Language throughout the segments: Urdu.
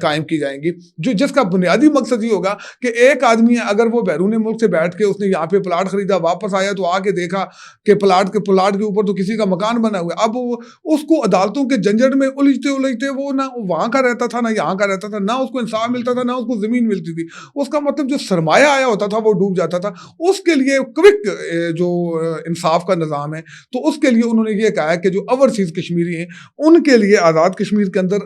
قائم کی جائیں گی، جس کا بنیادی مقصد یہ ہوگا کہ ایک آدمی ہے اگر وہ بیرون ملک سے بیٹھ کے اس نے یہاں پہ پلاٹ خریدا، واپس آیا تو آ کے دیکھا کہ پلاٹ کے اوپر تو کسی کا مکان بنا ہوا ہے، اب اس کو عدالتوں کے جھنجھٹ میں الجھتے وہ نہ وہاں کا رہتا تھا نہ یہاں کا رہتا تھا، نہ اس کو انصاف ملتا تھا نہ اس کو زمین ملتی تھی، اس کا مطلب جو سرمایہ آیا ہوتا تھا وہ ڈوب جاتا تھا۔ اس کے لیے کوئک جو انصاف کا نظام ہے، تو اس کے لیے انہوں نے یہ کہا ہے کہ جو اوورسیز کشمیری ہیں ان کے لیے آزاد کشمیر کے اندر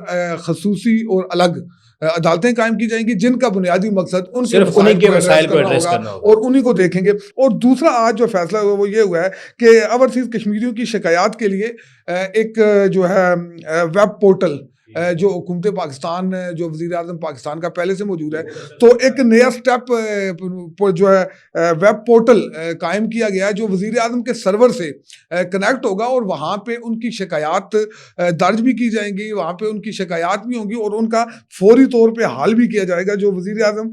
خصوصی اور الگ عدالتیں قائم کی جائیں گی، جن کا بنیادی مقصد ان صرف انہی کے مسائل کو ایڈریس کرنا ہوگا اور انہی کو دیکھیں گے۔ اور دوسرا آج جو فیصلہ ہوا وہ یہ ہوا ہے کہ اوورسیز کشمیریوں کی شکایات کے لیے ایک جو ہے ویب پورٹل جو حکومت پاکستان جو وزیر اعظم پاکستان کا پہلے سے موجود ہے، تو ایک نیا سٹیپ جو ہے ویب پورٹل قائم کیا گیا ہے جو وزیر اعظم کے سرور سے کنیکٹ ہوگا، اور وہاں پہ ان کی شکایات درج بھی کی جائیں گی، وہاں پہ ان کی شکایات بھی ہوں گی اور ان کا فوری طور پہ حل بھی کیا جائے گا جو وزیر اعظم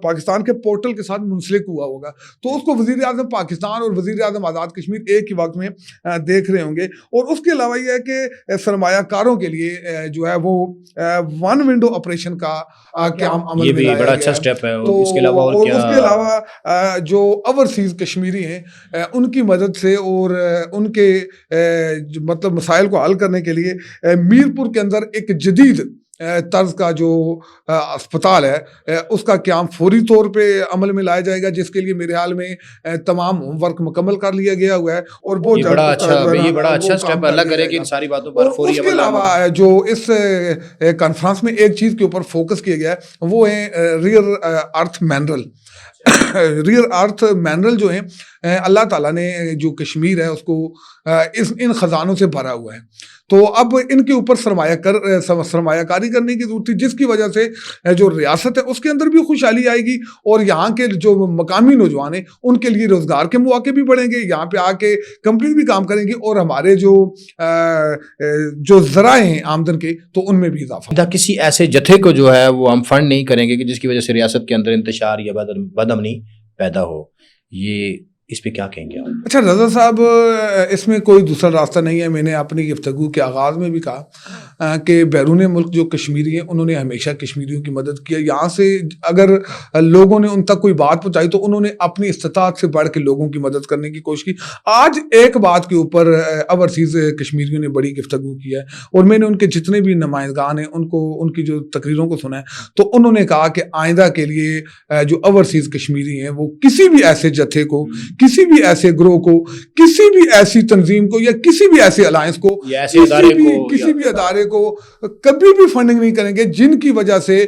پاکستان کے پورٹل کے ساتھ منسلک ہوا ہوگا۔ تو اس کو وزیر اعظم پاکستان اور وزیر اعظم آزاد کشمیر ایک ہی وقت میں دیکھ رہے ہوں گے۔ اور اس کے علاوہ یہ ہے کہ سرمایہ کاروں کے لیے جو ہے وہ ون ونڈو آپریشن کا قیام عمل یہ میں بھی لایا بڑا گیا اچھا ہے۔ سٹیپ ہے۔ تو اس کے علاوہ اور کیا؟ اس کے علاوہ جو اوورسیز کشمیری ہیں ان کی مدد سے اور ان کے مطلب مسائل کو حل کرنے کے لیے میرپور کے اندر ایک جدید طرز کا جو اسپتال ہے اس کا قیام فوری طور پہ عمل میں لایا جائے گا، جس کے لیے میرے حال میں تمام ہوم ورک مکمل کر لیا گیا ہوا ہے اور وہ یہ بڑا اچھا سٹیپ ہے۔ اللہ کرے کہ ان ساری باتوں پر فوری عمل۔ اس کے علاوہ جو اس کانفرنس میں ایک چیز کے اوپر فوکس کیا گیا ہے وہ ہے ریئر ارتھ مینرل۔ ریئر ارتھ مینرل جو ہیں اللہ تعالیٰ نے جو کشمیر ہے اس کو ان خزانوں سے بھرا ہوا ہے، تو اب ان کے اوپر سرمایہ کاری کرنے کی ضرورت تھی، جس کی وجہ سے جو ریاست ہے اس کے اندر بھی خوشحالی آئے گی اور یہاں کے جو مقامی نوجوان ہیں ان کے لیے روزگار کے مواقع بھی بڑھیں گے، یہاں پہ آ کے کمپنی بھی کام کریں گی اور ہمارے جو ذرائع ہیں آمدن کے تو ان میں بھی اضافہ۔ کسی ایسے جتھے کو جو ہے وہ ہم فنڈ نہیں کریں گے کہ جس کی وجہ سے ریاست کے اندر انتشار یا بدامنی پیدا ہو، یہ اس پہ کیا کہیں گے آپ؟ اچھا رضا صاحب، اس میں کوئی دوسرا راستہ نہیں ہے۔ میں نے اپنی گفتگو کے آغاز میں بھی کہا کہ بیرون ملک جو کشمیری ہیں انہوں نے ہمیشہ کشمیریوں کی مدد کی ہے، یہاں سے اگر لوگوں نے ان تک کوئی بات پہنچائی تو انہوں نے اپنی استطاعت سے بڑھ کے لوگوں کی مدد کرنے کی کوشش کی۔ آج ایک بات کے اوپر اوورسیز کشمیریوں نے بڑی گفتگو کی ہے اور میں نے ان کے جتنے بھی نمائندگان ہیں ان کی جو تقریروں کو سنا ہے تو انہوں نے کہا کہ آئندہ کے لیے جو اوورسیز کشمیری ہیں وہ کسی بھی ایسے جتھے کو، کسی بھی ایسے گروہ کو، کسی بھی ایسی تنظیم کو یا کسی بھی ایسے الائنس کو، کسی بھی ادارے کو کبھی بھی فنڈنگ نہیں کریں گے جن کی وجہ سے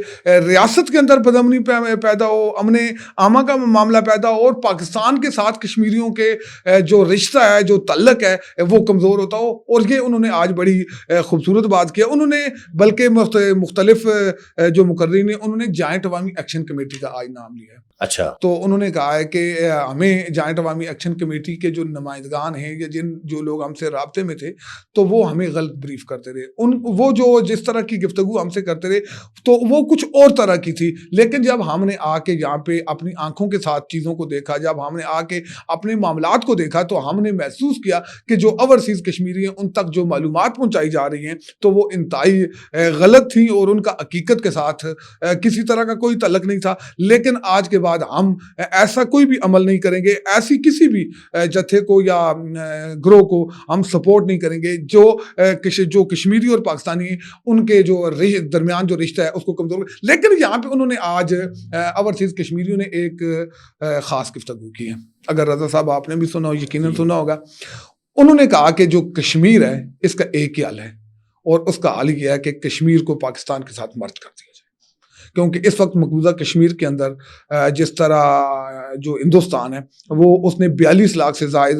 ریاست کے اندر بدامنی پیدا ہو، امن عامہ کا معاملہ پیدا ہو اور پاکستان کے ساتھ کشمیریوں کے جو رشتہ ہے، جو تعلق ہے وہ کمزور ہوتا ہو۔ اور یہ انہوں نے آج بڑی خوبصورت بات کیا۔ انہوں نے بلکہ مختلف جو مقررین ہیں انہوں نے جوائنٹ عوامی ایکشن کمیٹی کا آج نام لیا ہے۔ اچھا، تو انہوں نے کہا ہے کہ ہمیں جوائنٹ عوامی ایکشن کمیٹی کے جو نمائندگان ہیں یا جو لوگ ہم سے رابطے میں تھے تو وہ ہمیں غلط بریف کرتے رہے، وہ جو جس طرح کی گفتگو ہم سے کرتے رہے تو وہ کچھ اور طرح کی تھی، لیکن جب ہم نے آ کے یہاں پہ اپنی آنکھوں کے ساتھ چیزوں کو دیکھا، جب ہم نے آ کے اپنے معاملات کو دیکھا تو ہم نے محسوس کیا کہ جو اوورسیز کشمیری ہیں ان تک جو معلومات پہنچائی جا رہی ہیں تو وہ انتہائی غلط تھیں اور ان کا حقیقت کے ساتھ کسی طرح کا کوئی تعلق نہیں تھا۔ لیکن آج کے بعد ہم ایسا کوئی بھی عمل نہیں کریں گے، ایسی کسی بھی جتھے کو یا گروہ کو ہم سپورٹ نہیں کریں گے جو کشمیری اور پاکستانی ہیں ان کے جو درمیان جو رشتہ ہے اس کو کمزور۔ لیکن یہاں پہ انہوں نے آج اوورسیز کشمیریوں نے ایک خاص گفتگو کی ہے، اگر رضا صاحب آپ نے بھی سنا ہو، یقیناً سنا ہوگا۔ انہوں نے کہا کہ جو کشمیر ہے اس کا ایک ہی حل ہے اور اس کا حل یہ ہے کہ کشمیر کو پاکستان کے ساتھ مرج کر دیا جائے، کیونکہ اس وقت مقبوضہ کشمیر کے اندر جس طرح جو ہندوستان ہے وہ اس نے 42 لاکھ سے زائد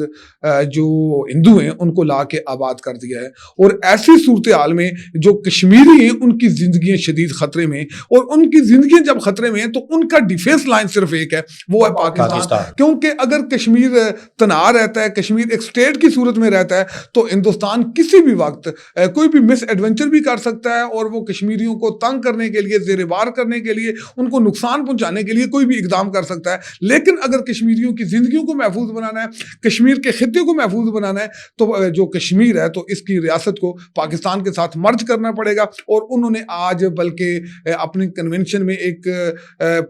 جو ہندو ہیں ان کو لا کے آباد کر دیا ہے، اور ایسی صورتحال میں جو کشمیری ہیں ان کی زندگیاں شدید خطرے میں، اور ان کی زندگیاں جب خطرے میں ہیں تو ان کا ڈیفینس لائن صرف ایک ہے، وہ ہے پاکستان۔ کیونکہ اگر کشمیر تنہا رہتا ہے، کشمیر ایک سٹیٹ کی صورت میں رہتا ہے تو ہندوستان کسی بھی وقت کوئی بھی مس ایڈونچر بھی کر سکتا ہے اور وہ کشمیریوں کو تنگ کرنے کے لیے، زیر بار کرنے کے لیے, ان کو نقصان پہنچانے کے لیے کوئی بھی اقدام کر سکتا ہے. لیکن اگر کشمیریوں کی زندگیوں کو محفوظ بنانا ہے, کشمیر کے خطے کو محفوظ بنانا ہے, تو جو کشمیر ہے تو اس کی ریاست کو پاکستان کے ساتھ مرج کرنا پڑے گا. اور انہوں نے آج بلکہ اپنی کنونشن میں ایک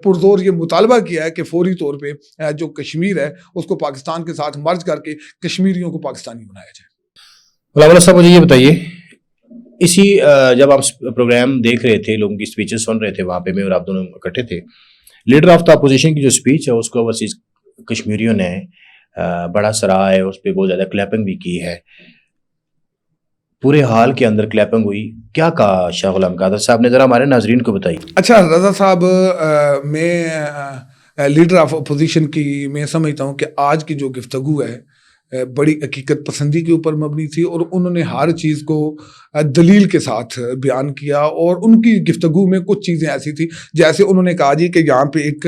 پرزور یہ مطالبہ کیا ہے کہ فوری طور پہ جو کشمیر ہے اس کو پاکستان کے ساتھ مرج کر کے کشمیریوں کو پاکستانی بنایا جائے. غلام صاحب مجھے یہ بتائیے, اسی جب آپ پروگرام دیکھ رہے تھے, لوگوں کی اسپیچز سن رہے تھے وہاں پہ, میں اور آپ دونوں اکٹھے تھے, لیڈر آف دا اپوزیشن کی جو اسپیچ ہے اس کو اوورسیز کشمیریوں نے بڑا سراہا ہے, اس پہ بہت زیادہ کلیپنگ بھی کی ہے, پورے حال کے اندر کلیپنگ ہوئی. کیا کہا شاہ غلام قادر صاحب نے, ذرا ہمارے ناظرین کو بتائیے. اچھا رضا صاحب, میں لیڈر آف اپوزیشن کی میں سمجھتا ہوں کہ آج کی جو گفتگو ہے بڑی حقیقت پسندی کے اوپر مبنی تھی, اور انہوں نے ہر چیز کو دلیل کے ساتھ بیان کیا. اور ان کی گفتگو میں کچھ چیزیں ایسی تھی جیسے انہوں نے کہا جی کہ یہاں پہ ایک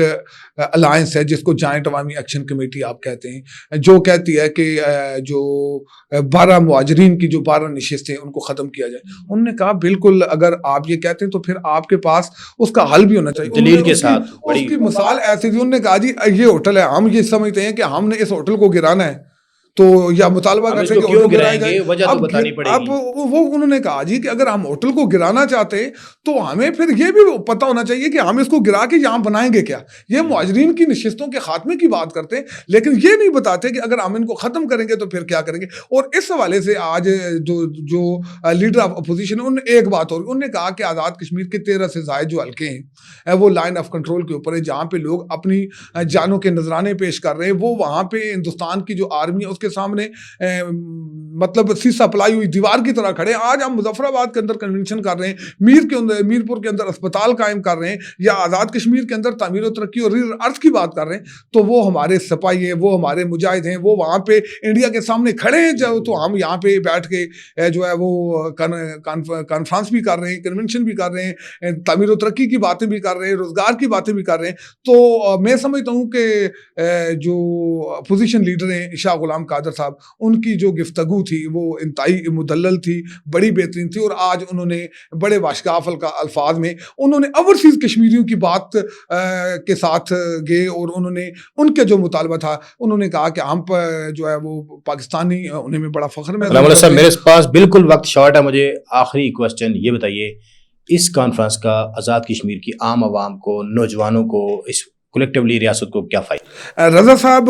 الائنس ہے جس کو جوائنٹ عوامی ایکشن کمیٹی آپ کہتے ہیں, جو کہتی ہے کہ جو 12 مہاجرین کی جو 12 نشستیں ان کو ختم کیا جائے. انہوں نے کہا بالکل, اگر آپ یہ کہتے ہیں تو پھر آپ کے پاس اس کا حل بھی ہونا چاہیے دلیل کے ساتھ. اس کی مثال ایسی تھی, انہوں نے کہا جی یہ ہوٹل ہے, ہم یہ سمجھتے ہیں کہ ہم نے اس ہوٹل کو گرانا ہے, تو یا مطالبہ کرتے ہیں کہ ہوٹل گرایا جائے. اب وہ انہوں نے کہا جی کہ اگر ہم ہوٹل کو گرانا چاہتے ہیں تو ہمیں پھر یہ بھی پتہ ہونا چاہیے کہ ہم اس کو گرا کے یہاں بنائیں گے کیا. یہ مہاجرین کی نشستوں کے خاتمے کی بات کرتے ہیں, لیکن یہ نہیں بتاتے کہ اگر ہم ان کو ختم کریں گے تو پھر کیا کریں گے. اور اس حوالے سے آج جو لیڈر آف اپوزیشن انہوں نے ایک بات اور انہوں نے کہا کہ آزاد کشمیر کے 13 سے زائد جو حلقے ہیں وہ لائن آف کنٹرول کے اوپر ہے, جہاں پہ لوگ اپنی جانوں کے نذرانے پیش کر رہے ہیں. وہ وہاں پہ ہندوستان کی جو آرمی ہے اس کے سامنے مطلب سیسا پلائی ہوئی دیوار کی طرح کھڑے. آج ہم مظفر آباد کے اندر کنونشن کر رہے ہیں, میرپور کے اندر اسپتال قائم کر رہے ہیں, یا آزاد کشمیر کے اندر تعمیر و ترقی اور ریئر ارتھ کی بات کر رہے ہیں, تو وہ ہمارے سپاہی ہیں, وہ ہمارے مجاہد ہیں, وہ وہاں پہ انڈیا کے سامنے کھڑے ہیں. تو ہم یہاں پہ بیٹھ کے جو ہے وہ کانفرنس بھی کر رہے ہیں, کنونشن بھی کر رہے ہیں, تعمیر و ترقی کی باتیں بھی کر رہے ہیں, روزگار کی باتیں بھی کر رہے ہیں. تو میں سمجھتا ہوں کہ جو اپوزیشن لیڈر ہیں شاہ غلام قادر صاحب, ان کی جو گفتگو تھی وہ انتہائی مدلل تھی, بڑی بہترین تھی. اور آج انہوں نے بڑے واشگاف الفاظ میں انہوں نے اوورسیز کشمیریوں کی بات کے ساتھ گئے, اور انہوں نے ان کے جو مطالبہ تھا انہوں نے کہا کہ ہم جو ہے وہ پاکستانی ہونے میں بڑا فخر میں. میرے پاس بالکل وقت شارٹ ہے, مجھے آخری کوشچن یہ بتائیے, اس کانفرنس کا آزاد کشمیر کی عام عوام کو, نوجوانوں کو, اس کلیکٹیولی ریاست کو کیا فائدہ؟ رضا صاحب,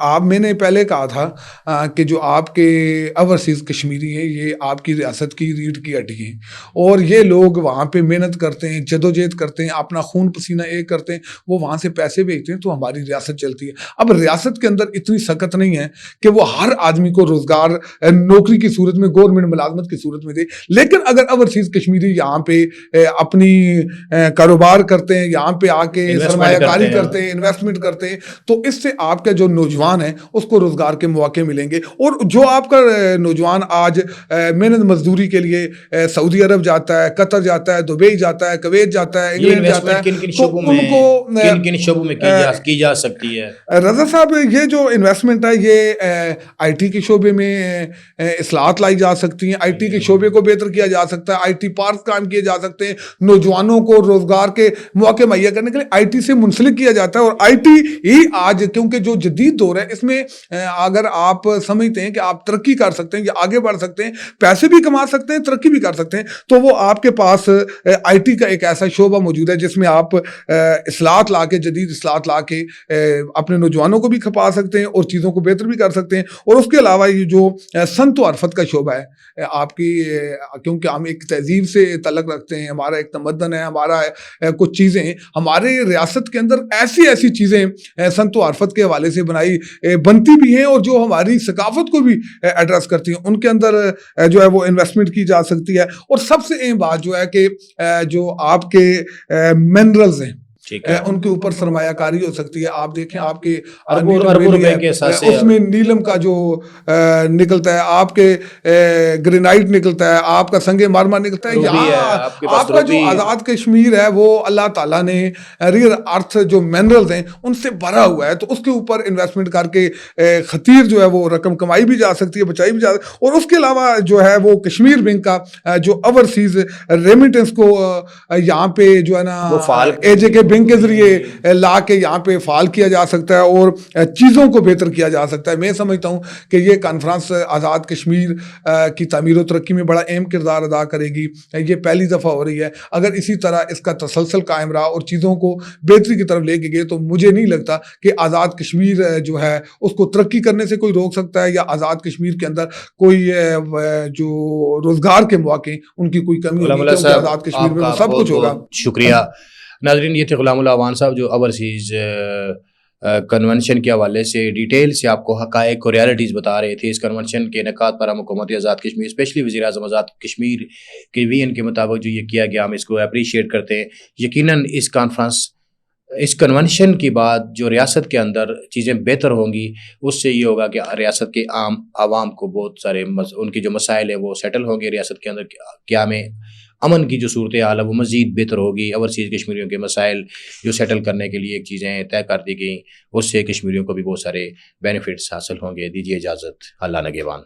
آپ میں نے پہلے کہا تھا کہ جو آپ کے اوورسیز کشمیری ہیں یہ آپ کی ریاست کی ریڑھ کی ہڈی ہیں, اور یہ لوگ وہاں پہ محنت کرتے ہیں, جدوجہد کرتے ہیں, اپنا خون پسینہ ایک کرتے ہیں, وہ وہاں سے پیسے بھیجتے ہیں, تو ہماری ریاست چلتی ہے. اب ریاست کے اندر اتنی سخت نہیں ہے کہ وہ ہر آدمی کو روزگار نوکری کی صورت میں, گورنمنٹ ملازمت کی صورت میں دے, لیکن اگر اوورسیز کشمیری یہاں پہ اپنی کاروبار کرتے ہیں, یہاں پہ آ کے سرمایہ کاری کرتے ہیں, انویسٹمنٹ کرتے ہیں, تو اس سے آپ کا جو نوجوان ہے اس کو روزگار کے مواقع ملیں گے. اور جو آپ کا نوجوان آج محنت مزدوری کے لیے سعودی عرب جاتا ہے, قطر جاتا ہے, دبئی جاتا ہے, کویت جاتا ہے, انگلینڈ جاتا ہے, تو ان کو کن شعبوں میں کی جا سکتی ہے؟ رضا صاحب, یہ جو انویسٹمنٹ ہے یہ آئی ٹی کے شعبے میں اصلاحات لائی جا سکتی ہیں, آئی ٹی کے شعبے کو بہتر کیا جا سکتا ہے, آئی ٹی پارک قائم کیے جا سکتے ہیں, نوجوانوں کو روزگار کے مواقع مہیا کرنے کے لیے آئی ٹی سے منسلک کیا جاتا ہے. اور آئی ٹی ہی آج, کیونکہ جو جدید دور ہے اس میں اگر آپ سمجھتے ہیں کہ آپ ترقی کر سکتے ہیں یا آگے بڑھ سکتے ہیں, پیسے بھی کما سکتے ہیں, ترقی بھی کر سکتے ہیں, تو وہ آپ کے پاس آئی ٹی کا ایک ایسا شعبہ موجود ہے جس میں آپ اصلاحات لا کے, جدید اصلاحات لا کے اپنے نوجوانوں کو بھی کھپا سکتے ہیں اور چیزوں کو بہتر بھی کر سکتے ہیں. اور اس کے علاوہ یہ جو صنعت و حرفت کا شعبہ ہے آپ کی, کیونکہ ہم ایک تہذیب سے تعلق رکھتے ہیں, ہمارا ایک تمدن ہے, ہمارا کچھ چیزیں ہمارے ریاست کے اندر ایسی چیزیں صنعت و حرفت کے حوالے سے بنتی بھی ہیں, اور جو ہماری ثقافت کو بھی ایڈریس کرتی ہیں, ان کے اندر جو ہے وہ انویسٹمنٹ کی جا سکتی ہے. اور سب سے اہم بات جو ہے کہ جو آپ کے منرلز ہیں, ٹھیک ہے ان کے اوپر سرمایہ کاری ہو سکتی ہے. آپ دیکھیں آپ کے اربوں روپے کے اثاثے اس میں نیلم کا جو نکلتا ہے, آپ کے گرینائٹ نکلتا ہے, آپ کا سنگ مرمر نکلتا ہے. روبی ہے یہاں آپ کے پاس, آپ کا جو آزاد کشمیر ہے وہ اللہ تعالیٰ نے ریئر ارتھ جو منرلز ہیں ان سے بھرا ہوا ہے, تو اس کے اوپر انویسٹمنٹ کر کے خطیر جو ہے وہ رقم کمائی بھی جا سکتی ہے, بچائی بھی جا سکتی ہے. اور اس کے علاوہ جو ہے وہ کشمیر بینک کا جو اوورسیز ریمیٹنس کو یہاں پہ جو ہے نا اے جے کے بینک کے ذریعے لا کے یہاں پہ فعال کیا جا سکتا ہے اور چیزوں کو بہتر کیا جا سکتا ہے. میں سمجھتا ہوں کہ یہ کانفرنس آزاد کشمیر کی تعمیر و ترقی میں بڑا اہم کردار ادا کرے گی. یہ پہلی دفعہ ہو رہی ہے. اگر اسی طرح اس کا تسلسل قائم رہا اور چیزوں کو بہتری کی طرف لے کے گئے تو مجھے نہیں لگتا کہ آزاد کشمیر جو ہے اس کو ترقی کرنے سے کوئی روک سکتا ہے, یا آزاد کشمیر کے اندر کوئی جو روزگار کے مواقع ان کی کوئی کمی ہوگی, کیونکہ آزاد کشمیر میں وہ سب کچھ ہوگا. شکریہ. ناظرین, یہ تھے غلام اللہ عوان صاحب جو اوورسیز کنونشن کے حوالے سے ڈیٹیل سے آپ کو حقائق اور ریالٹیز بتا رہے تھے. اس کنونشن کے انعقاد پر ہم حکومت آزاد کشمیر اسپیشلی وزیر اعظم آزاد کشمیر کے ویژن کے مطابق جو یہ کیا گیا, ہم اس کو اپریشیٹ کرتے ہیں. یقیناً اس کنونشن کے بعد جو ریاست کے اندر چیزیں بہتر ہوں گی, اس سے یہ ہوگا کہ ریاست کے عام عوام کو بہت سارے ان کی جو مسائل ہیں وہ سیٹل ہوں گے. ریاست کے اندر کیا میں امن کی جو صورتحال ہے وہ مزید بہتر ہوگی. اوورسیز کشمیریوں کے مسائل جو سیٹل کرنے کے لیے ایک چیزیں طے کر دی گئیں, اس سے کشمیریوں کو بھی بہت سارے بینیفٹس حاصل ہوں گے. دیجیے اجازت, اللہ نگہبان.